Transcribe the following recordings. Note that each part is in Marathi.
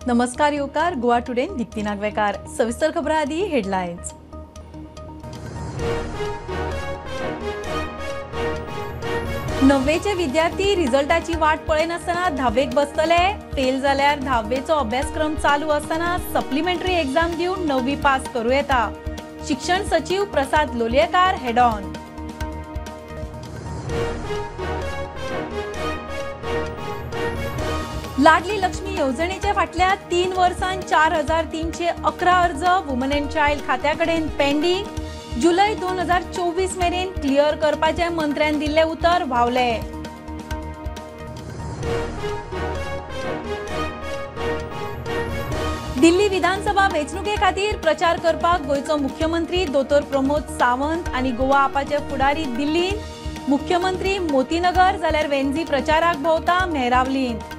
नमस्कार येवकार गोवा टुडे दीप्ती नागवेकार सविस्तर खबरां आदी हेडलायन्स। नववेचे विद्यार्थी रिझल्टाची वाट पळयनासतना धावेक बसतले। फेल जाल्यार धावेचो अभ्यासक्रम चालू असताना सप्लिमेंटरी एग्जाम दिवन नववी पास करू येता। शिक्षण सचिव प्रसाद लोलयेकार हेड ऑन। लाडली लक्ष्मी येवजणेचे फाटल्या 3 वर्सांत 4311 अर्ज वुमन एंड चाइल्ड खात्याकडेन पेंडिंग। जुलै 2024 मेरेन क्लियर करपाचे मंत्र्यान दिल्ले उतर व्हावले। दिल्ली विधानसभा वेंचणुके खातीर प्रचार करपाक गोयचो मुख्यमंत्री दोतोर प्रमोद सावंत आनी गोवा आपाचे फुडारी दिल्लींत। मुख्यमंत्री मोतीनगर जाल्यार वेंझी प्रचाराक भोंवता मेहरावलींत।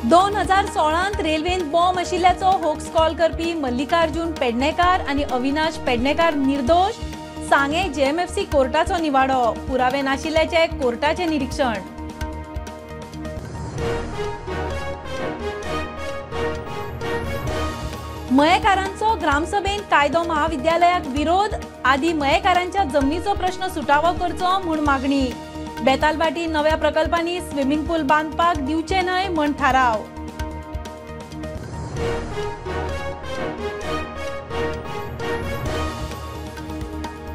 2016 रेल्वेन बॉम्ब आशिल्ल्याचो होक्स कॉल करपी मल्लिकार्जुन पेडणेकार आनी अविनाश पेडणेकार निर्दोष। सांगे जेएमएफसी कोर्टाचो निवाडो। पुरावे नाशिल्ल्याचे कोर्टाचे निरीक्षण। मयेकारांचो ग्रामसभेन कायदो महाविद्यालयाक विरोध। आदी मयेकारांच्या जमनीचो प्रश्न सुटावो करचो म्हूण मागणी। बेतालबाटी नव्या प्रकल्पांनी स्विमिंग पूल बांदपाक दिवचे न्हय म्हण थाराव।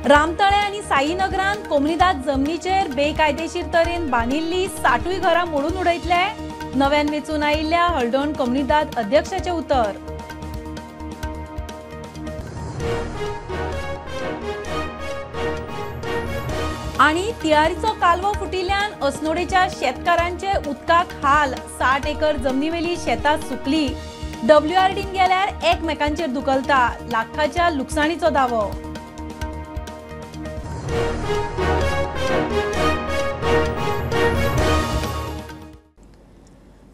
रामतळे आनी साईनगरांत कोमनीदाद जमनीचेर बेकायदेशीर तरेन बांदिल्ली 60 घरां मोडून उडयतले। नव्यान वेचून आयिल्ल्या हळदोण कोमनीदाद अध्यक्षाचे उतर। आणि तियारीचो कालवो फुटिल्ल्यान असनोडेच्या शेतकारांचे उदकाक हाल। 60 एकर जमनीवेली शेतां सुकली। WRDन गेल्यार एकमेकांचेर दुखलता। लाखाच्या लुकसाणीचो दावो।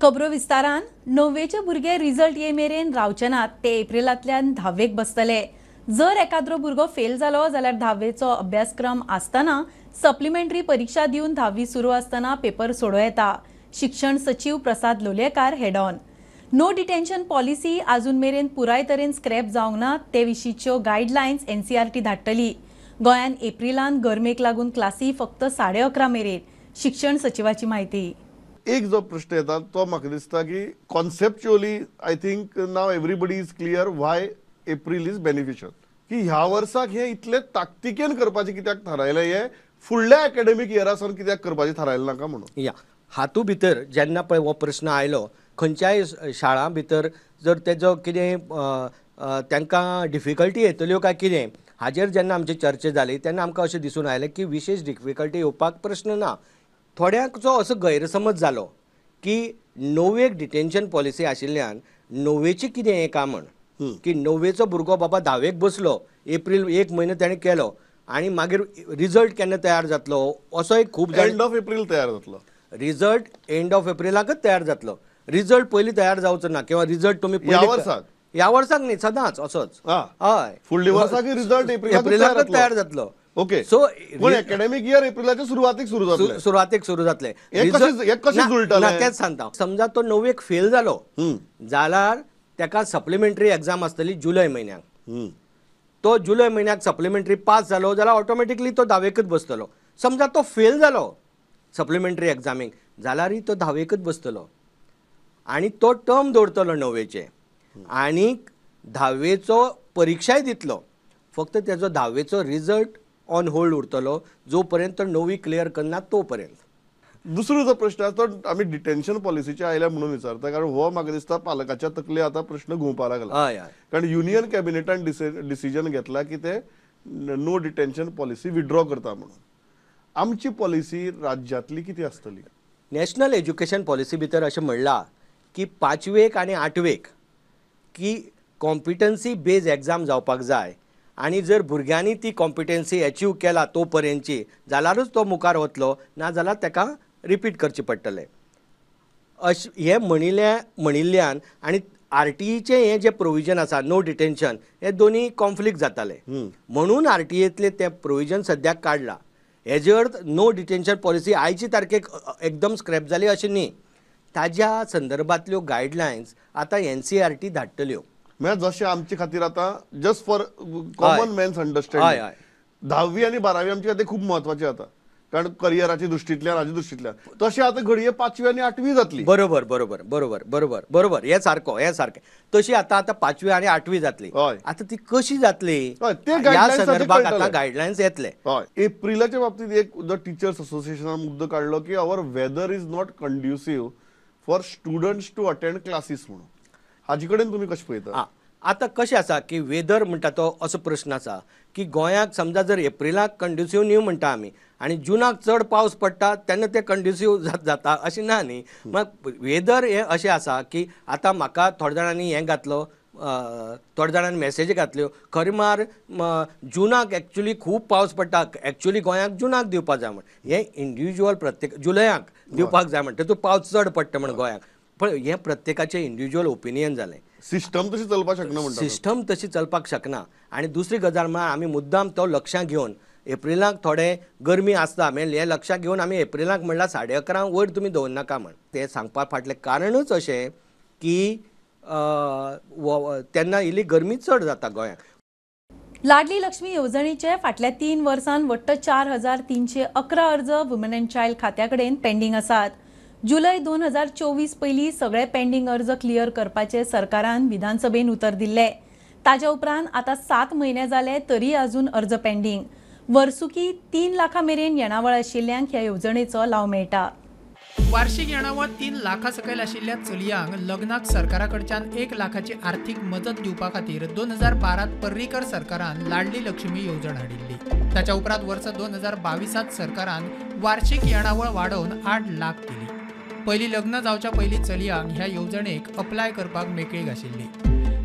खबरो विस्तारान। 9वेचे भुरगे रिझल्ट ये मेरेन रावचे नात। ते एप्रिलांतल्यान 10वेक बसतले। जर एकाद्रो भुरगो फेल जालो जाल्यार 10वेचो अभ्यासक्रम आसतना सप्लिमेंटरी परीक्षा दिवन 10वी सुरू असताना पेपर सोडो येता। शिक्षण सचिव Prasad Lolyekar head on. No detention policy अजून मेरेन पुराय तरेन स्क्रॅप जावंक ना ते विशींच्यो गायडलायन्स NCERT धाडटली। गोंयान एप्रिलांत गरमेक लागून क्लासी फक्त 11:30 मेरेन। शिक्षण सचिवाची माहिती। एक जो प्रश्न येता तो म्हाका दिसता की conceptually I think now everybody is clear why April is beneficial की ह्या वर्साक हे इतले ताकतिकेन करपाचे कित्याक थारायले हे फुडल्या अकॅडमिक इयरासान कित्याक करपाचे थारायले नाका म्हणून। या हातू भितर जेन्ना पळय हो प्रश्न आयलो खंयच्याय शाळां भितर जर तेजो कितें तांकां डिफिकल्टी येतल्यो काय कितें हाजेर जेन्ना आमची चर्चा जाली तेन्ना आमकां अशें दिसून आयलें की विशेश डिफिकल्टी येवपाक प्रश्न ना। थोड्यांचो असो गैरसमज जालो की 9वेक डिटेन्शन पॉलिसी आशिल्ल्यान 9वेची कितें हें काय म्हण की 9वेचो भुरगो बाबा 10वेक बसलो एप्रील 1 म्हयनो ताणें केलो आनी मागीर रिझल्ट केन्ना तयार जातलो असोय खूब एंड ऑफ एप्रिल तयार जातलो। रिझल्ट एंड ऑफ एप्रिलाकच तयार जातलो। रिझल्ट पयलीं तयार जावचो ना किंवा रिझल्ट तुमी ह्या वर्साक न्ही सदांच असोच। हय फुडल्या वर्साक रिझल्ट एप्रिलाकच तयार जातलो। ओके सो अकॅडमिक इयर एप्रिलाच्या सुरवातीक सुरू जातले। तेच सांगता समजा तो 9वेक फेल जालो जाल्यार ताका सप्लिमेंटरी एग्जाम आसतली जुलै म्हयन्याक। तो जुलै म्हयन्याक सप्लिमेंटरी पास जालो जाल्यार ऑटोमॅटिकली तो 10वेकच बसतलो। समजा तो फेल जालो सप्लिमेंटरी एग्जामीक जाल्यारय तो 10वेकच बसतलो आनी तो टर्म दवरतलो 9वेचे आनी 10वेचो परीक्षाय दितलो। फक्त तेजो 10वेचो रिझल्ट ऑन होल्ड उरतलो जो पर्यंत 9वी क्लियर करना तो पर्यंत। दुसरो जो प्रश्न आसा तो आमी डिटेन्शन पॉलिसीचे आयल्या म्हणून विचारता कारण हो म्हाका दिसता पालकाच्या तकले आतां प्रश्न घुंवपाक लागला। कारण युनियन कॅबिनेटान डिसिजन घेतला की ते नो डिटेन्शन पॉलिसी विड्रॉ करता म्हणून। आमची पॉलिसी राज्यांतली कितें आसतली? नॅशनल एज्युकेशन पॉलिसी भितर अशें म्हणलां की 5वेक आनी 8वेक की कॉम्पिटन्सी बेज एग्जाम जावपाक जाय आनी जर भुरग्यांनी ती कॉम्पिटन्सी अचीव केला तो पर्यंतची जाल्यारूच तो मुखार वतलो ना जाल्यार ताका रिपीट करचें पडटलें हे म्हणिल्ल्यान आनी RTEचे हे जे प्रोविजन आसा नो डिटेन्शन हे दोन्ही कॉन्फ्लिक्ट जाताले म्हणून RTEतले ते प्रोविजन सद्याक काडला हेजे अर्थ नो डिटेन्शन पॉलिसी आयची तारखेक एकदम स्क्रॅप जाली अशें न्ही. ताज्या संदर्भांतल्यो गायडलायन्स आतां NCERT धाडटल्यो. म्हणजे जशें आमचे खातीर आतां just for common man's understanding 10वी आनी 12वी आमचे खातीर खूब म्हत्वाची जाता, कारण करियराच्या दृश्टींतल्यान हाजे दृश्टींतल्यान तशें आतां घडये 5वी आनी 8वी जातली. बरोबर बरोबर बरोबर बरोबर बरोबर हे सारकें तशी आतां 5वी आनी 8वी जातली. आतां ती कशी जातली ह्या संदर्भात आतां गायडलायन्स येतले. एप्रिलाच्या बाबतींत एक टीचर्स असोसिएशनान मुद्दो काडलो की our weather is not conducive for students to attend classes म्हणून. हाजे कडेन तुमी कशें पळयता? आतां कशें आसा की वेदर म्हणटा तो असो प्रश्न आसा की गोंयाक समजा जर एप्रिलाक कंड्युसिव्ह न्ही म्हणटा आमी आनी जुनाक चड पावस पडटा तेन्ना ते कंड्युसिव्ह जाता अशें ना न्ही. मग वेदर हें अशें आसा की आतां म्हाका थोड्या जाणांनी हें घातलो, थोड्या जाणांनी मॅसेज घातल्यो खरें मार जुनाक एक्चुली खूब पावस पडटा, एक्चुली गोंयाक जुनाक दिवपाक जाय म्हण. हें इंडिविज्युअल प्रत्येक जुलयाक दिवपाक जाय म्हण तेतून पावस चड पडटा म्हण गोंयाक. पण हें प्रत्येकाचें इंडिविज्युअल ओपिनियन जालें. सिस्टम तशी चलपाक शकना म्हणटा. सिस्टम तशी चलपाक शकना. आनी दुसरी गजाल म्हळ्यार आमी मुद्दाम तो लक्षांत घेवन एप्रिलाक थोडे गरमी आसता म्हणजे हें लक्षांत घेवन आमी एप्रिलाक म्हणल्यार 11:30 वयर तुमी दवरनाका म्हण. तें सांगपाक फाटलें कारणूच अशें की तेन्ना इल्ली गरमी चड जाता गोंयाक. लाडली लक्ष्मी येवजणेचे फाटल्या 3 वर्सांत वट्ट 4,311 अर्ज वुमन अँड चायल्ड खात्या कडेन पेंडींग आसात. जुलय 2024 पयलीं सगळे पेंडींग अर्ज क्लियर करपाचे सरकारान विधानसभेन उतर दिल्ले. ताज्या उपरांत आतां 7 म्हयने जाले तरी अजून अर्ज पेंडींग. वर्सुकी 3 लाखां मेरेन येणावळ आशिल्ल्यांक ह्या येवजणेचो लाव मेळटा. वार्षिक येणावळ 3 लाखां सकयल आशिल्ल्या चलयांक लग्नाक सरकारा कडच्यान 1 लाखाची आर्थीक मदत दिवपा खातीर 2012 पर्रीकर सरकारान लाडली लक्ष्मी येवजण हाडिल्ली. ताच्या उपरांत वर्स 2022 सरकारान वार्षिक येणावळ वाडोवन 8 लाख केली. पयलीं लग्न जावच्या पयलीं चलयांक ह्या येवजणेक अप्लाय करपाक मेकळीक आशिल्ली.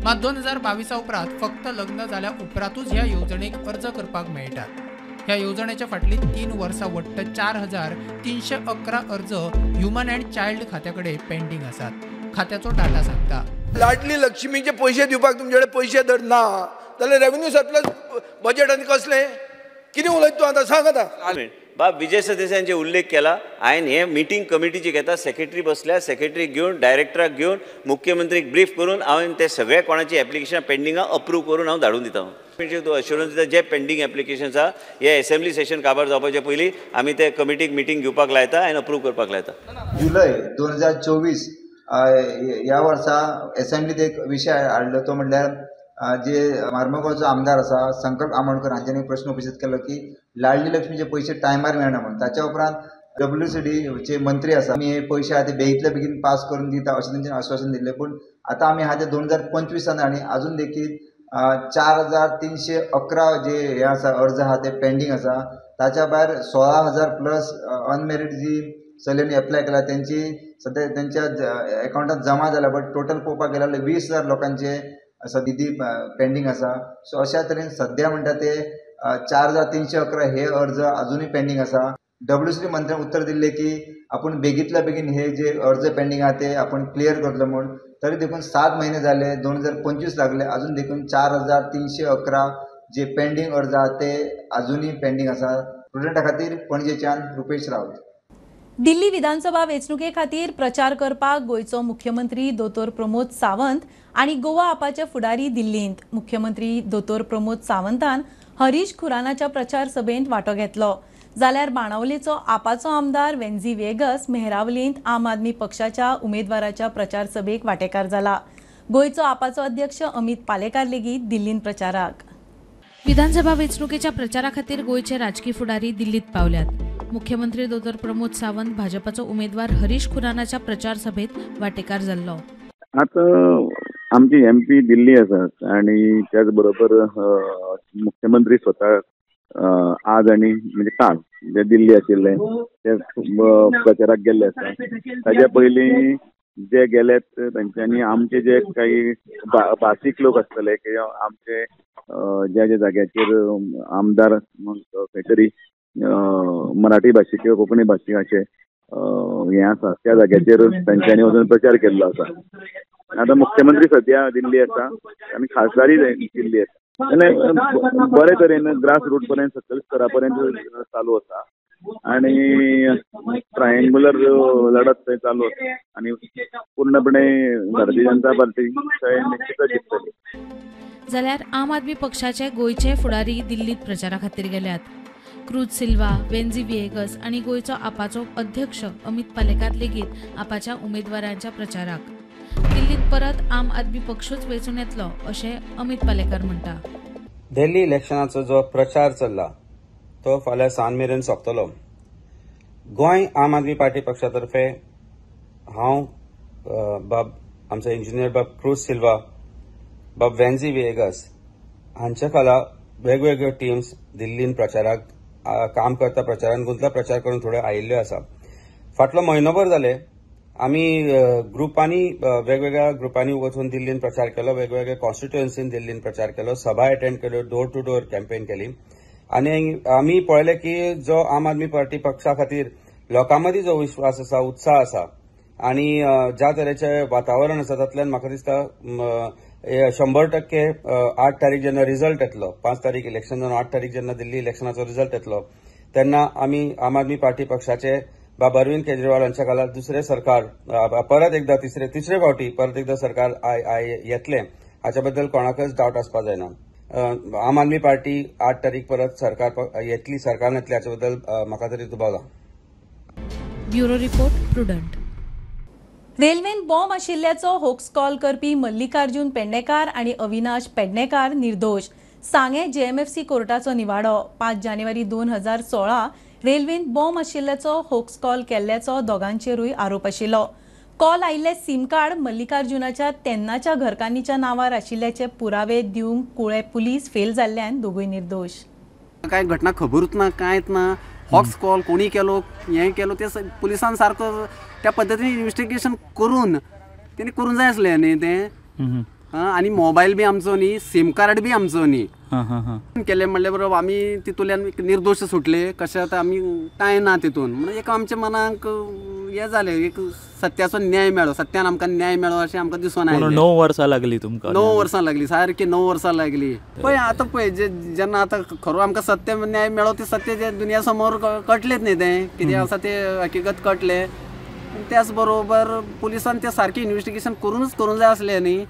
मात 2022 उपरांत फक्त लग्न जाल्या उपरांतूच ह्या येवजणेक अर्ज करपाक मेळटात. ह्या येवजणेच्या फाटलीं 3 वर्सां वट्ट 4,311 अर्ज ह्युमन अँड चायल्ड खात्या कडेन पेंडींग आसात. खात्याचो डाटा सांगता. लाडली लक्ष्मीचे पयशे दिवपाक तुमचे कडेन पयशे जर ना जाल्यार रेव्हेन्यू सरप्लस बजेटांनी कसले कितें उलयता तूं आतां सांग आतां. बाब विजय सरदेसायांचे उल्लेख केला. हांवें हे मिटींग कमिटीची घेता, सेक्रेटरी बसल्या, सेक्रेटरी घेवन डायरेक्टराक घेवन मुख्यमंत्रीक ब्रीफ करून हांवें ते सगळे कोणाची एप्लिकेशन पेंडींग अप्रूव करून हांव धाडून दिता. अश्युरन्स दिता जे पेंडींग एप्लिकेशन्स आहा हे असेंब्ली सेशन काबार जावपाचे पयलीं आमी ते कमिटीक मिटींग घेवपाक लायता आनी अप्रूव करपाक लायता. जुलय 2024 ह्या वर्सा असेंब्लीत एक विशय हाडलो तो म्हणल्यार जे मार्मगांवचो आमदार आसा संकल्प आमोणकर हांच्यानी एक प्रश्न उपस्थित केलो की लाडली लक्ष्मीचे पयशे टायमार मेळना म्हणून. ताच्या उपरांत WCD चे मंत्री आसा आमी हे पयशे आहा ते बेगींतल्या बेगीन पास करून दिता अशें तेंच्यानी आश्वासन दिल्लें. पूण आतां आमी आहा ते 2025 आनी अजून देखीक 4,311 जे हे आसा अर्ज आहा ते पेंडींग आसा. ताच्या भायर 16,000 प्लस अनमेरीड जी चलयांनी एप्लाय केला त्यांची सध्या त्यांच्या अकाउंटात जमा जाला. बट टोटल पळोवपाक गेल्यार 20,000 लोकांचे निधी पेंडींग आसा. सो अशा तरेन सध्या म्हणटा ते 4,311 हे अर्ज अजूनही पेंडींग आसा. WCD मंत्र्यान उत्तर दिल्ले की आपण बेगीतल्या बेगीन हे जे अर्ज पेंडींग आहा ते आपण क्लियर करतलो म्हणून. तरी देखून 7 महिने झाले 2025 लागले अजून देखून 4,311 जे पेंडींग अर्ज आहा ते अजूनही पेंडींग आसा. स्टुडंटा खातीर पणजेच्यान रुपेश रावत. दिल्ली विधानसभा वेंचणुके खातीर प्रचार करपाक गोंयचो मुख्यमंत्री दोतोर प्रमोद सावंत आनी गोवा आपाचे फुडारी दिल्लींत. मुख्यमंत्री दोतोर प्रमोद सावंतान हरीश खुरानाच्या प्रचार सभेंत वांटो घेतलो. जाल्यार बाणावलेचो आपाचो आमदार वेन्झी वेगस मेहरावलींत आम आदमी पक्षाच्या उमेदवाराच्या प्रचार सभेक वांटेकार जाला. गोंयचो आपाचो अध्यक्ष अमित पालेकार लेगीत दिल्लींत प्रचाराक. विधानसभा वेंचणुकेच्या प्रचारा खातीर गोंयचे राजकीय फुडारी दिल्लीत पावल्यात. मुख्यमंत्री दोतोर प्रमोद सावंत भाजपाचो उमेदवार हरीश खुरानाच्या प्रचार सभेत वांटेकार जाल्लो. आता आमची MP दिल्ली आसात आणि त्याच बरोबर मुख्यमंत्री स्वतः आज आणि म्हणजे काल जे दिल्ली आशिल्ले ते प्रचाराक गेल्ले आसा. ताच्या पयलीं जे गेलेत तांच्यांनी आमचे जे काही भासीक लोक आसतले किंवा आमचे ज्या ज्या जाग्याचेर आमदार खंय तरी मराठी भाषिक किंवा कोंकणी भाषिक अशे हे आसा त्या जाग्याचेर तांच्यांनी वचून प्रचार केल्लो आसा. आता मुख्यमंत्री सध्या दिल्ली आसा आणि खासदारय दिल्ली आसा. बरे तरेन ग्रास रूट पर्यंत सकयल स्तरा पर्यंत चालू आसा आणि ट्रायंगुलर लढत थंय चालू आसा आणि पूर्णपणे भारतीय जनता पार्टी थंय निश्चितच जिखतली. जाल्यार आम आदमी पक्षाचे गोंयचे फुडारी दिल्लीत प्रचारा खातीर गेल्यात. क्रूज सिल्वा, वेन्झी विएगस आणि गोंयचो आपाचो अध्यक्ष अमित पालेकार लेगीत आपाच्या उमेदवारांच्या प्रचाराक. दिल्लीत परत आम आदमी पक्षूच वेंचून येतलो अशें अमित पालेकार म्हणटा. दिल्ली इलेक्शनाचो जो प्रचार चल्ला तो फाल्यां सांज मेरेन सोंपतलो. गोंय आम आदमी पार्टी पक्षातर्फे हांव बाब आमचो इंजिनियर बाब क्रूज सिल्वा, बाब वेन्झी विएगस हांच्या खाला वेगवेगळ्यो टिम्स दिल्लीन प्रचाराक काम करता, प्रचारान गुंतला, प्रचार करून थोडे आयिल्ल्यो आसा. फाटलो म्हयनोभर जाले आमी ग्रुपांनी वेगवेगळ्या ग्रुपांनी वचून दिल्लीन प्रचार केलो, वेगवेगळ्या कॉन्स्टिट्युएन्सीन दिल्लीन प्रचार केलो, सभा अटेंड केल्यो, डोर टू डोर कॅम्पेन केली आणि आमी पळयलें की जो आम आदमी पार्टी पक्षा खातीर लोकांमदी जो विश्वास आसा, उत्साह आसा आणि ज्या तरेचें वातावरण आसा तातूंतल्यान म्हाका दिसता 100% 8 तारीख जेन्ना रिजल्ट येतलो, 5 तारीख इलेक्शन जावन 8 तारीख जेन्ना दिल्ली इलेक्शनाचो रिजल्ट येतलो तेन्ना आमी आम आदमी पार्टी पक्षाचे बाब अरविंद केजरीवाल हांच्या खाला दुसरे सरकार परत एकदा तिसरे फावटी परत एकदा सरकार येतले हाच्या बद्दल कोणाकच डावट आसपाक जायना. आम आदमी पार्टी 8 तारीख परत सरकार येतली हाच्या बद्दल म्हाका तरी दुबाव ना. Bureau report prudent. रेल्वेन बॉम्ब आशिल्ल्याचो होक्स कॉल करपी मल्लिकार्जुन पेडणेकार आणि अविनाश पेडणेकार निर्दोश. सांगे जेएमएफसी कोर्टाचो निवाडो. 5 जानेवारी 2016 रेल्वेन बॉम्ब आशिल्ल्याचो होक्स कॉल केल्ल्याचो दोगांचेरूय आरोप आशिल्लो. कॉल आयिल्ले सिम कार्ड मल्लिकार्जुनाच्या तेन्नाच्या घरकान्नीच्या नांवार आशिल्ल्याचे पुरावे दिवंक कुळे पुलीस फेल जाल्ल्यान दोगूय निर्दोश. काय घटना खबरूच ना, कांयच ना. हॉक्स कॉल कोणी केलो, हें केलो ते पुलिसान सारको त्या पद्दतीन इन्व्हेस्टिगेशन करून तेणी करूंक जाय आसलें न्ही तें. आणि मोबायल बी आमचो न्ही, सिम कार्ड बी आमचो न्ही. केले म्हणले बरोबर आमी तितूंतल्यान निर्दोश सुटले. कशें आतां आमी कांय ना तितून म्हणून एक आमच्या मनाक हें जालें, एक सत्याचो न्याय मेळ्ळो, सत्यान आमकां न्याय मेळ्ळो अशें आमकां दिसून आयलें. 9 वर्सां लागली तुमकां? 9 वर्सां लागली, सारकी 9 वर्सां लागली. पळय आतां पळय जेन्ना आतां खरो आमकां सत्य न्याय मेळ्ळो ते सत्य जे दुनिया समोर कटलेच न्ही तें कितें आसा ते हकिकत कटले. त्याच बरोबर पुलिसान ते सारकें इन्व्हेस्टिगेशन करूंक जाय आसलें न्ही.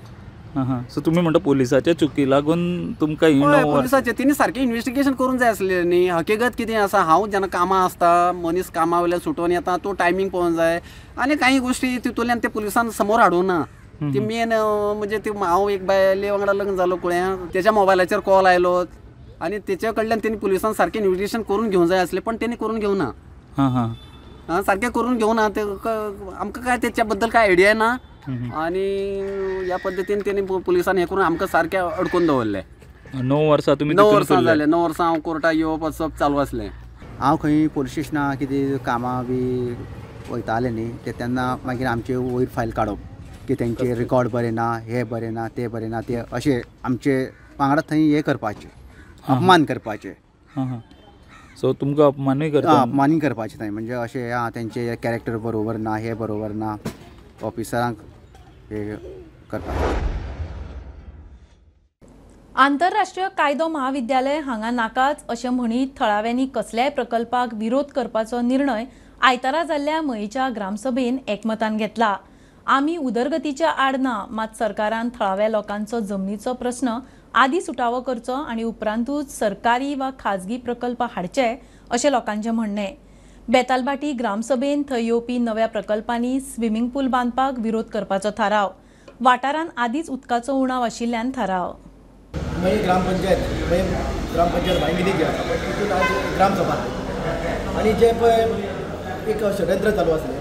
सो तुम्ही म्हणटा पुलिसाच्या चुकी लागून तुमकां पुलिसाचे तेणी सारकें इन्व्हेस्टिगेशन करूंक जाय आसलें न्ही. हकीकत कितें आसा, हांव जेन्ना कामां आसता, मनीस कामा वयल्यान सुटोन येता, तो टायमींग पळोवंक जाय आनी काही गोश्टी तितूंतल्यान ते पुलिसान समोर हाडूं ना. ती मेन म्हणजे ती हांव एक बायले वांगडा लग्न जालो कुळ्या, तेच्या मोबायलाचेर कॉल आयलो आनी तेच्या कडल्यान तेणी पुलिसान सारकें इन्व्हेस्टिगेशन करून घेवंक जाय आसलें, पण तेणी करून घेवना. सारकें करून घेवना. ते आमकां काय तेच्या बद्दल काय आयडिया ना आणि ह्या पद्दतीन तेणी पुलिसान हें करून आमकां सारकें अडकून दवरलें. 9 वर्सां तुमी? 9 वर्सां जालें. 9 वर्सां हांव कोर्टाक येवप वचप चालू आसलें. हांव खंय पुलीस स्टेशनां कितें कामां बी वयतालें न्ही, ते तेन्ना मागीर आमचे वयर फायल काडप की तेंचे रिकॉर्ड बरें ना, हे बरें ना, ते बरें ना, ते अशें आमचे वांगडा थंय हें करपाचें, अपमान करपाचें. सो तुमकां अपमानूय करता? अपमानूय करपाचें थंय, म्हणजे अशें तेंचे कॅरेक्टर बरोबर ना, हे बरोबर ना, ऑफिसरांक हे करपाचें. आंतरराष्ट्रीय कायदो महाविद्यालय हांगा नाकाच अशें म्हणीत थळाव्यांनी कसल्याय प्रकल्पाक विरोध करपाचो निर्णय आयतारा जाल्ल्या मयीच्या ग्रामसभेन एकमतान घेतला. आमी उदरगतीच्या आड ना, मात सरकारान थळाव्या लोकांचो जमनीचो प्रस्न आदी सुटावो करचो आनी उपरांतूच सरकारी वा खाजगी प्रकल्प हाडचे अशें लोकांचें म्हणणें. बेतालबाटी ग्रामसभेन थंय येवपी नव्या प्रकल्पांनी स्विमींग पूल बांदपाक विरोध करपाचो थाराव. वाठारांत आदींच उदकाचो उणाव आशिल्ल्यान थाराव. ग्रामपंचायत भांगिनी जी आसा पळय तितून आज ग्रामसभा आनी जे पळय एक षडयंत्र चालू आसलें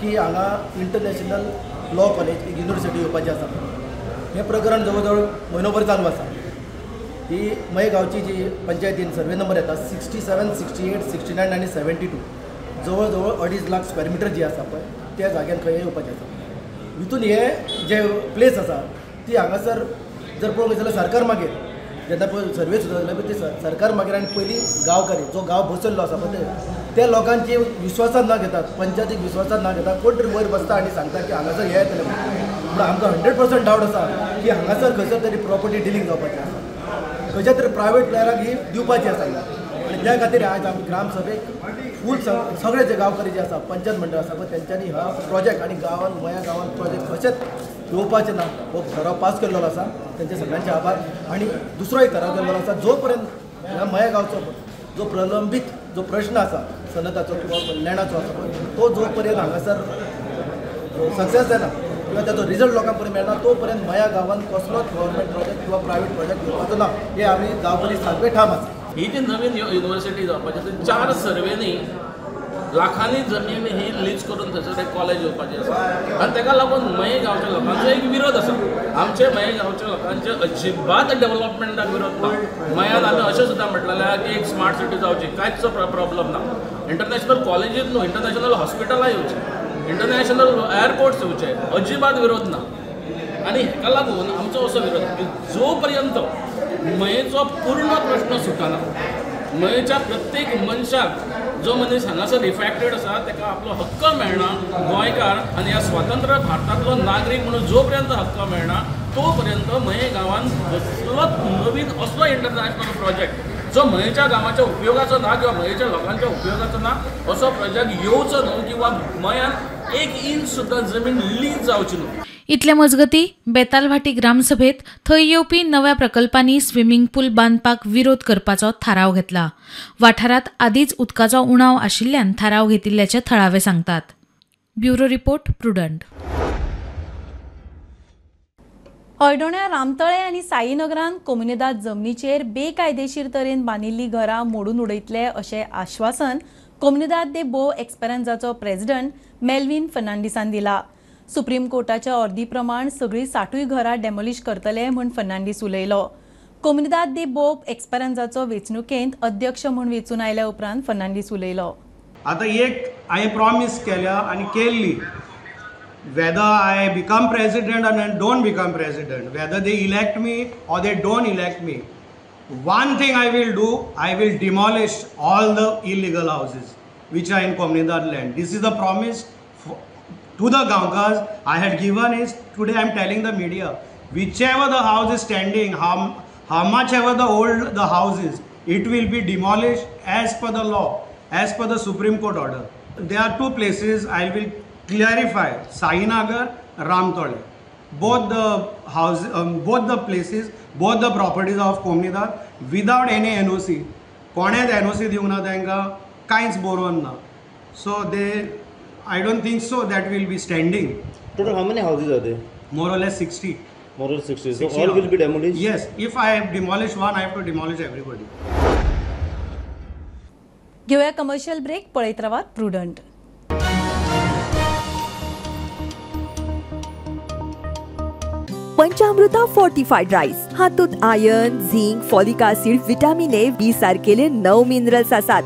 की हांगा इंटरनॅशनल लॉ कॉलेज एक युनिवर्सिटी येवपाचें आसा. हें प्रकरण जवळ जवळ म्हयनोभर चालू आसा. ही मये गांवची जी पंचायतीन सर्वे नंबर येता 67, 68, 69 आनी 72 जवळ जवळ 2.5 लाख स्क्वेअर मिटर जी आसा पळय त्या जाग्यान खंय येवपाचें आसा. हितून हे जे प्लेस आसा ती हांगासर जर पळोवंक जाल्यार सरकार मागीर जेन्ना पळय सर्वे सुद्दां जाल्यार ते सरकार मागीर आनी पयलीं गांवकारी जो गांव बसयल्लो आसा पळय त्या लोकांची विश्वासान ना घेतात, पंचायतीक विश्वासान ना घेतात. कोण तरी वयर बसता आनी सांगता की हांगासर हे येतलें. म्हणून आमकां 100% डावट आसा की हांगासर खंयसर तरी प्रॉपर्टी डिलींग जावपाचें आसा. खंयच्या तरी प्रायवेट प्लेयराक ही दिवपाची आसा आनी त्या खातीर आयज आमी ग्रामसभेक फूल सगळे जे गांवकारी जे आसा पंचायत मंडळ आसा पळय तेंच्यांनी हा प्रोजेक्ट आनी गांवांत गोंया गांवांत प्रोजेक्ट कशेंच येवपाचें ना हो ठराव पास केल्लो आसा. तेंचे सगळ्यांचे आभार. आनी दुसरोय ठराव केल्लो आसा जो पर्यंत ह्या मया गांवचो जो प्रलंबीत जो प्रश्न आसा सनताचो किंवा लँडाचो आसा पळय तो जो पर्यंत हांगासर सक्सेस जायना किंवा त्याचो रिजल्ट लोकां पर्यंत मेळना तो पर्यंत मया गांवांत कसलोच गव्हर्मेंट प्रोजेक्ट किंवा प्रायवेट प्रोजेक्ट येवपाचो ना हे आमी गांवकरी सारके ठाम आसा. ही जी नवीन युनिव्हर्सिटी जावपाची 4 सर्वेनी लाखांनी जमीन ही लीज करून थंयसर एक कॉलेज येवपाचें आसा आनी ताका लागून मये गांवच्या लोकांचो एक विरोध आसा. आमचे मये गांवच्या लोकांचे अजिबात डेव्हलपमेंटाक विरोध ना. मयांत आमी अशें सुद्दां म्हटलेलें की एक स्मार्ट सिटी जावची कांयच प्रॉब्लम ना. इंटरनॅशनल कॉलेजीस न्हू इंटरनॅशनल हॉस्पिटलां येवची इंटरनॅशनल एअरपोर्ट्स येवचे अजिबात विरोध ना. आनी हेका लागून आमचो असो विरोध की जो पर्यंत मयेचो पूर्ण प्रश्न सुटना मयेच्या प्रत्येक मनशाक जो मनीस हांगासर रिफॅक्टेड आसा ताका आपलो हक्क मेळना गोंयकार आनी ह्या स्वतंत्र भारतांतलो नागरीक म्हणून जो पर्यंत हक्क मेळना तो पर्यंत मये गांवांत कसलोच नवीन असलो इंटरनॅशनल प्रोजेक्ट जो मयेच्या गांवाच्या उपयोगाचो ना किंवा मयेच्या लोकांच्या उपयोगाचो ना असो प्रोजेक्ट येवचो न्हू किंवा मयांत एक इंच सुद्दां जमीन लीज जावची न्हू. इतले मजगती बेतालभाटी ग्रामसभेत थंय येवपी नव्या प्रकल्पांनी स्विमींग पूल बांदपाक विरोध करपाचो थाराव घेतला. वाठारात आदींच उदकाचो उणाव आशिल्ल्यान थाराव घेतिल्ल्याचे थळावे सांगतात. Bureau report Prudent. हळडोण्या रामतळे आनी साईनगरांत कोमुनिदाद जमनीचेर बेकायदेशीर तरेन बांदिल्लीं घरां मोडून उडयतले अशें आश्वासन कोमुनिदाद दे बो एक्सपेरन्साचो प्रेसिडेंट मेल्विन फर्नांडिसान दिला. सुप्रीम कोर्टाच्या ऑर्दी प्रमाण सगळीं 60 घरां डेमोलिश करतले म्हूण फर्नांडीस उलयलो. कोमुनिदाद दे बो एक्सपेरन्साचो वेंचणुकेंत अध्यक्ष म्हूण वेंचून आयल्या उपरांत फर्नांडीस उलयलो. आता एक हांवें प्रॉमीस केल्या आनी केल्ली whether I become president and I don't become president, whether they elect me or they don't elect me, one thing I will do, I will demolish all the illegal houses which are in Comunidad land. This is the promise to the Gaonkars I had given. Is today I am telling the media, whichever the house is standing, how much ever the old the house is, it will be demolished as per the law, as per the Supreme Court order. There are two places I will clarify: Sainagar, Ramtole. Both the houses, both the places, both the properties of Comunidad without any NOC. कोणेच NOC दिवंक ना तांकां, कांयच बरोवन ना. So I don't think so that will be standing. Total how many houses are there? More or less 60. More or less 60. So all will be demolished? Yes. If I have demolished one, I have to demolish everybody. घेऊया कमर्शियल ब्रेक. पळयत रावात प्रुडंट. पंचामृता फोर्टिफाइड राईस हातूंत iron, zinc, folic acid, vitamin A, B सारकेले 9 मिनरल्स आसात.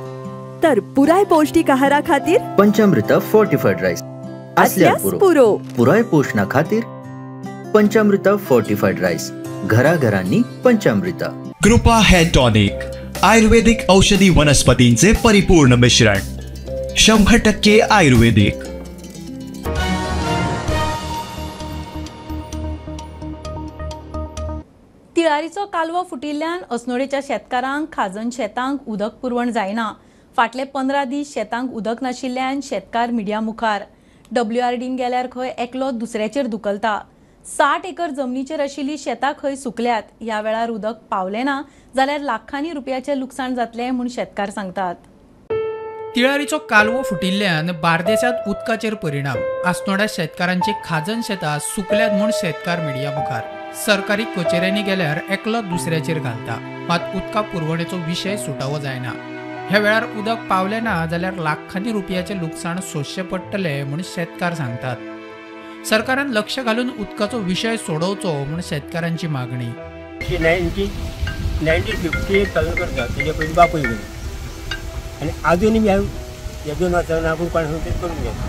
तर पुराय पौष्टिक आहारा खातीर पंचामृता फोर्टिफाइड राईस असल्यार पुरो. पुराय पोषणा खातीर पंचामृता फोर्टिफाइड राईस. घराघरांनी पंचामृता. कृपा हेअर टॉनिक आयुर्वेदिक औषधी वनस्पतींचे परिपूर्ण मिश्रण 100% आयुर्वेदिक. तिळारीचो कालवो फुटिल्ल्यान अस्नोडेच्या शेतकारांक खाजन शेतांक उदक पुरवण जायना. फाटले 15 दीस शेतांक उदक नाशिल्ल्यान शेतकार मिडिया मुखार. WRDन गेल्यार खंय एकलो दुसऱ्याचेर धुकलता. 60 एकर जमनीचेर आशिल्लीं शेतां खंय सुकल्यात. ह्या वेळार उदक पावलें ना जाल्यार लाखांनी रुपयाचें लुकसाण जातलें म्हूण शेतकार सांगतात. तिळारीचो कालवो फुटिल्ल्यान बार्देसांत उदकाचेर परिणाम. आसनोड्या शेतकारांची खाजन शेतां सुकल्यात म्हूण शेतकार मिडिया मुखार. सरकारी कचेऱ्यांनी गेल्यार एकलो दुसऱ्याचेर घालता. मात उदका पुरवणेचो विशय सुटावो जायना. ह्या वेळार उदक पावलें ना जाल्यार लाखांनी रुपयाचें लुकसाण सोंसचें पडटलें म्हूण शेतकार सांगतात. सरकारान लक्ष घालून उदकाचो विशय सोडोवचो म्हूण शेतकारांची मागणी. 1958 चालू करता तेजे पयलीं बापूय गेली आनी आजुनूय ह्या 2 वर्सांनी आपूण कोणाक करून घेता.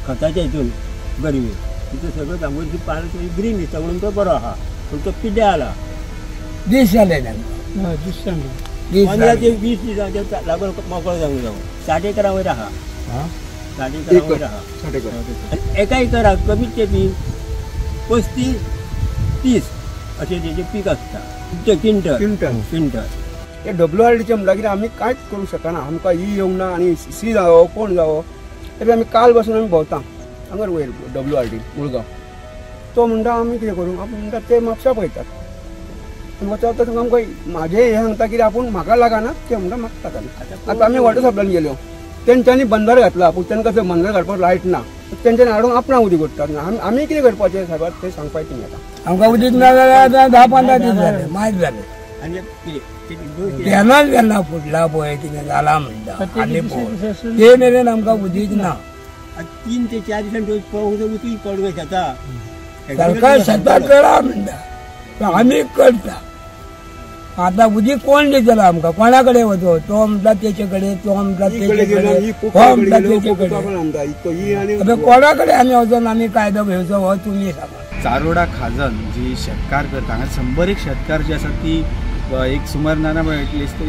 खताच्या हितून गरमी तितून सगळं दांगोरची पान ग्रीन दिसता म्हणून तो बरो आहा. पूण तो पिड्ड्या आला. दीस जाले ना. दीस जाले. 15 ते 20 दिसांच्या लागून मोकळो जावंक जावं. 60 एकरां वयर आहा. 60 एकरां वयर आहा. आनी एका एकराक कमीत कमी 35-30 अशें तेजें पीक आसता. क्विंटल हे WRDचे म्हणटा कितें आमी कांयच करूंक शकना, आमकां ही येवंक ना आनी सी जावो कोण जावो तरी आमी काल पासून आमी भोंवता हांगर वयर WRD मुळगांव. तो म्हणटा आमी कितें करूं, आपूण म्हणटा ते म्हापसा पळयतात. वचत आमकां म्हाजें हें सांगता कितें आपूण म्हाका लागना ते म्हणटा म्हाका लागना. आतां आमी वॉटर सप्लायन गेल्यो, तेंच्यांनी बंदर घातला पूण तेंकां कसं बंदर घालपाक लायट ना, तेंच्यांनी हाडून आपणा उदीक करतात. आमी कितें करपाचें साहेब ते सांगपाक तुमी आतां. आमकां उदीक ना जाल्यार 10-15 दीस जाले मायज जाले. आनी कॅनल जेन्ना फुटला पळय कितें जाला म्हणटा आनी ते मेरेन आमकां उदीक ना. 3 ते 4 दिसांनी उदीक पडवे जाता. सरकार शेतां करा म्हणटा आमी करता. आता उदीक कोण दितलो आमकां, कोणा कडेन वचो, तो म्हणटा तेचे कडेन, तो म्हणटा तेचे कडेन, हो म्हणटा तेचे कडेन. कोणा कडेन आमी वचून आमी कायदो घेवचो हो तुमी सांगा. चारोडा खाजन जी शेतकार करता हांगा 100 शेतकार जी आसा ती एक सुमार ना एटलिस्ट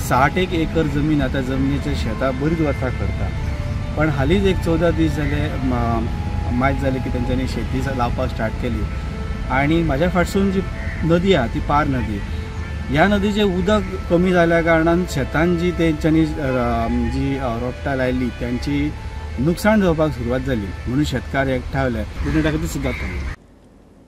60 एकर जमीन आता जमनीचे शेतां बरीच वर्सां करता. पण हालींच एक 14 दीस जाले माहीत जाले की तेंच्यांनी शेती लावपाक स्टार्ट केली. आणि म्हाज्या फाटसून जी नदी आहा ती पार नदी, ह्या नदीचें उदक कमी जाल्या कारणान शेतान जी तेंच्यांनी जी रोपटां लायली त्यांची नुकसाण जावपाक सुरवात जाली. म्हणून शेतकार एकठावले ताका सुद्दां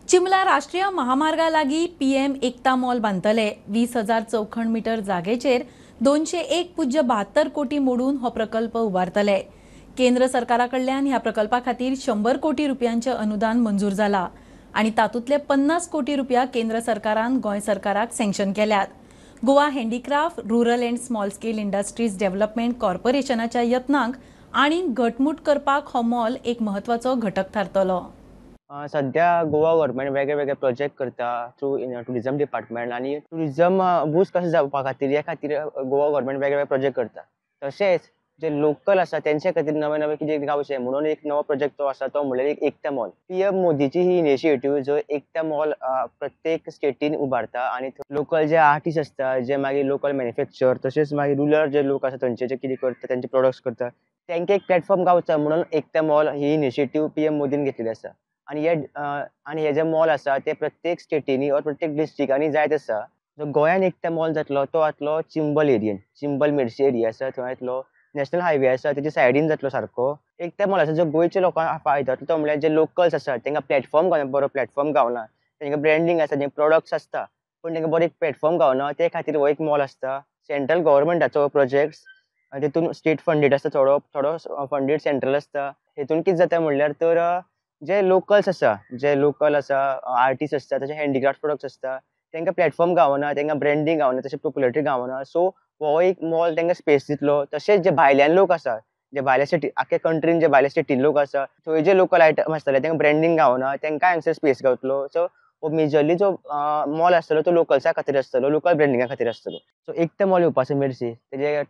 चिमला राष्ट्रीय महामार्गा लागीं PM एकता मॉल बांदतले. 20,000 चौखण मीटर जागेचेर 201.72 कोटी मोडून हो प्रकल्प उबारतले. केंद्र सरकारा कडल्यान ह्या प्रकल्पा खातीर 100 कोटी रुपयांचे अनुदान मंजूर जाला आणि तातूंतले 50 कोटी रुपया केंद्र सरकारान गोंय सरकाराक सँक्शन केल्यात. Goa handicraft rural and small scale industries development कॉर्पोरेशनाच्या यत्नांक आनीक घटमूट करपाक हो मॉल एक म्हत्वाचो घटक थारतलो. सध्या गोवा गव्हर्मेंट वेगळे वेगळे प्रोजेक्ट करता थ्रू टुरिझम डिपार्टमेंट आणि टुरिझम बूस्ट कशें जावपा खातीर ह्या खातीर गोवा गव्हर्मेंट वेगळे वेगळे प्रोजेक्ट करता. तशेंच जे लोकल आसा तेंचे खातीर नवे नवे कितें गावचें म्हणून एक नवो प्रोजेक्ट तो आसा तो म्हणल्यार एक एकता मॉल. PM मोदीची ही इनिशिएटीव जो एकता मॉल प्रत्येक स्टेटीन उबारता आणि लोकल जे आर्टिस्ट आसता जे मागीर लोकल मॅन्युफॅक्चर तशेंच मागीर रुरल जे लोक आसा थंयचे जे कितें करता तेंचे प्रोडक्ट्स करता तेंका एक प्लॅटफॉर्म गावचा म्हणून एकता मॉल ही इनिशिएटीव PM मोदीन घेतलेली आसा. आणि हे जे मॉल आसा ते प्रत्येक स्टेटीनी और प्रत्येक डिस्ट्रिक्टांनी जायत आसा. जो गोंयान एकता मॉल जातलो तो जातलो चिंबल एरियन, चिंबल मेर्शी एरिया आसा थंय येतलो. नॅशनल हायवे आसा तेच्या सायडीन जातलो सारको. एकता मॉल आसा जो गोंयच्या लोकांक फायदो तो म्हणल्यार जे लोकल्स आसा तांकां प्लॅटफॉर्म गावना, बरो प्लॅटफॉर्म गावना. तांकां ब्रँडींग आसा, जे प्रोडक्ट्स आसता पूण तांकां बरो एक प्लॅटफॉर्म गावना. ते खातीर हो एक मॉल आसता. सेंट्रल गव्हर्मेंटाचो प्रोजेक्ट तितून स्टेट फंडेड आसता, थोडो फंडेड सेंट्रल आसता. हेतून कितें जाता म्हणल्यार तर जे लोकल्स आसा, जे लोकल आसा आर्टिस्ट आसता, तशें हँडीक्राफ्ट प्रोडक्ट्स आसता तांकां प्लॅटफॉर्म गावना, तांकां ब्रँडींग गावना, तशें पॉप्युलरिटी गावना. सो हो एक मॉल तांकां स्पेस दितलो. तशेंच जे भायल्यान लोक आसा, जे भायल्या स्टेटी आख्या कंट्रीन जे भायल्या स्टेटीन लोक आसा थंय जे लोकल आयटम आसतले तांकां ब्रँडींग गावना, तांकां हांगसर स्पेस गावतलो. सो हो मेजरली जो मॉल आसतलो तो लोकल्सा खातीर आसतलो, लोकल ब्रँडिंगा खातीर आसतलो. सो एकता मॉल येवपाचो मेर्शी तेजे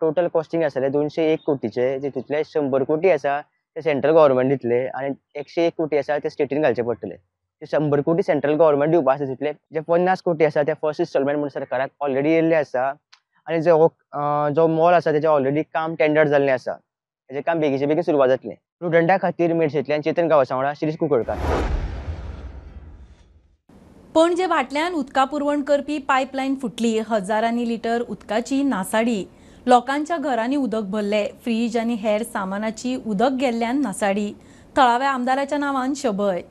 टोटल कॉस्टिंग आसतलें 201 कोटीचे, जितूंतले 100 कोटी आसा ते सेंट्रल गव्हर्मेंट दितले आणि 101 कोटी आसा ते स्टेटीन घालचे पडटले. 100 कोटी सेंट्रल गव्हर्मेंट दिवपा आसा, तितले जे 50 कोटी आसा ते फर्स्ट इन्स्टॉलमेंट म्हणून सरकाराक ऑलरेडी येयल्ले आसा. आणि जो मॉल आसा तेजे ऑलरेडी काम टेंडर जाल्लें आसा. तेजें काम बेगीचे बेगीन सुरवात जातलें. स्टुडंटा खातीर मेर्शेंतल्यान चेतन गांवसा वांगडा शिरीष कुंकळकार. पणजे भाटल्यान उदका पुरवण करपी पायपलायन फुटली. हजारांनी लिटर उदकाची नासाडी. लोकांच्या घरांनी उदक भरले. फ्रीज आणि हेर सामानाची उदक गेल्ल्यान नासाडी. थळाव्या आमदाराच्या नांवान शबय.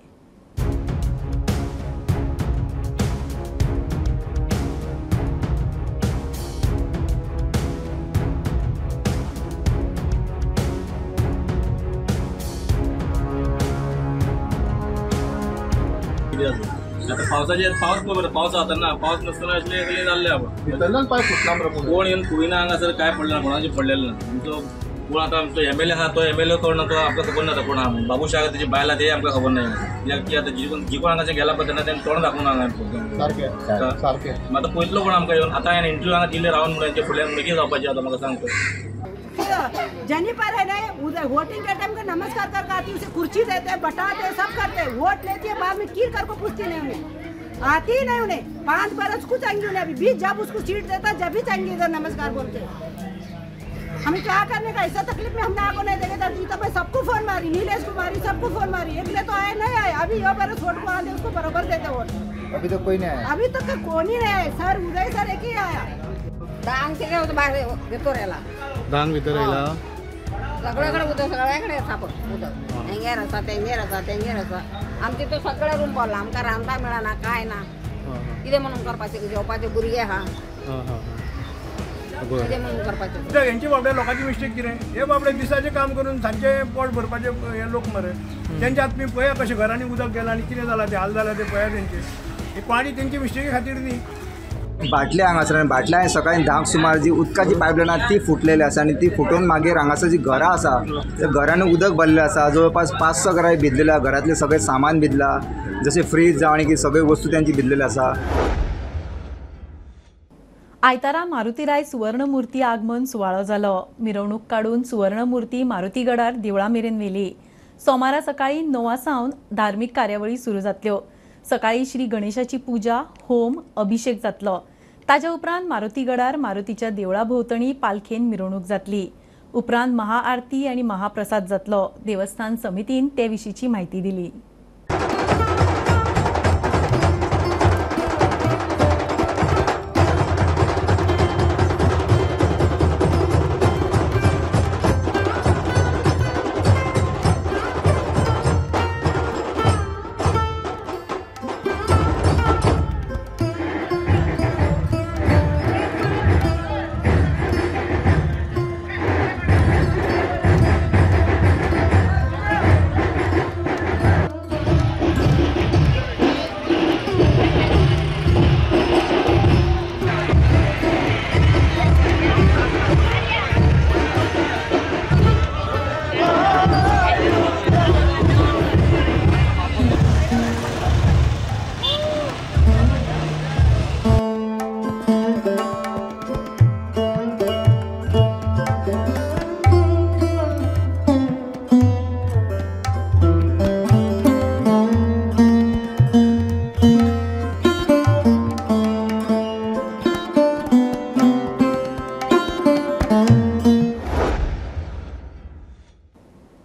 पावस जाताना पावस नसताना असले जाल्ले पाय फुटला कोण येऊन कुईना हांगासर काय पडलें ना, कोणाचे पडलेलें ना. आमचो कोण आतां आमचो MLA आहा तो MLA कोण ना तो आमकां खबर ना. कोण आहा बाबू शाह तेजी बायल ते आमकां खबर ना. की आतां जी कोण हांगाचे गेला पळय तेन्ना तेणें तोंड दाखोवन हांगा सारकें आतां पयतलो कोण आमकां येवन. आतां हांवें इंटरव्यू हांगा दिले रावन म्हणून तेंचे फुड्यान कितें जावपाचें आतां म्हाका सांग. जेनिफर है ना वोटिंग के टाइम का नमस्कार कर आती, उसे कुर्सी देते, बटाते, सब करते, वोट लेती है, बाद में कीर कर को पूछती नहीं उन्हें, आती ही नहीं उन्हें. 5 बरस को चाहिए उन्हें, अभी 20 जब उसको सीट देता जब भी चाहिए इधर नमस्कार बोलते. हमें क्या करने का, ऐसा तकलीफ में हमने आपको नहीं देगा. तो मैं सबको फोन मारी, नीलेश को मारी, सबको फोन मारी. एक ले तो आए नहीं आए, अभी यो बरस वोट को आते उसको बराबर देते वोट. अभी तक कोई नहीं आया। अभी तक कोण ही नाही सर उदय सर एक ही आया डांग तिकडे होतं बाहेर येतो रेला डांग भितर येयला सगळ्याकडे उदय सगळ्याकडे साप उदक तेंगे रसा आमचे तो सगळे रूम पडला आमकां रांदता मेळना काय ना कितें म्हणून करपाचें जेवपाचे भुरगे आहा कितें म्हणून करपाचें हेंची बाबडे लोकांची मिस्टेक कितें हे बाबडे दिसाचें काम करून सांजचे पोट भरपाचे हे लोक मरे तेंच्या आतां तुम्ही पळया कशें घरांनी उदक गेलां आनी कितें जालां ते हाल जालां ते पळया तेंचे हे कोणी तेंची मिस्टेकी खातीर न्ही बाटल्या हांगासर बाटल्या सकाळी 10 सुमार जी उदकाची पायपलायन आसा ती फुटलेली आसा आनी ती फुटून मागीर हांगासर जी घरां आसा त्या घरांनी उदक भरलेलें आसा जवळपास 5-6 घरां भिजलेल्या घरातले सगळे सामान भिजला जसे फ्रीज जावं आनी सगळे वस्तू त्यांची भिजलेले आसा आयतारा मारुतीराय सुवर्णमुर्ती आगमन सुवाळो जालो मिरवणूक काडून सुवर्णमुर्ती मारुतीगडार देवळा मेरेन व्हेली सोमारा सकाळी 9 सावन धार्मीक कार्यावळी सुरू जातल्यो सकाळी श्री गणेशाची पूजा होम अभिषेक जातलो ताजे उपरांत मारुतीगडार मारुतीच्या देवळा भोंवतणी पालखेन मिरवणूक जातली उपरांत महाआरती आनी महाप्रसाद जातलो देवस्थान समितीन ते विशींची म्हायती दिली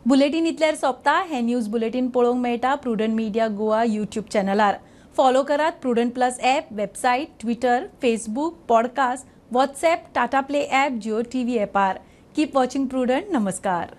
बुलेटिन इतल्यार सोंपता हे न्यूज बुलेटिन पळोवंक मेळटा प्रुडंट मिडिया गोवा यूट्यूब चॅनलार फॉलो करात Prudent plus app website Twitter Facebook podcast WhatsApp Tata play app Jio TV ॲपार कीप वॉचिंग प्रुडंट नमस्कार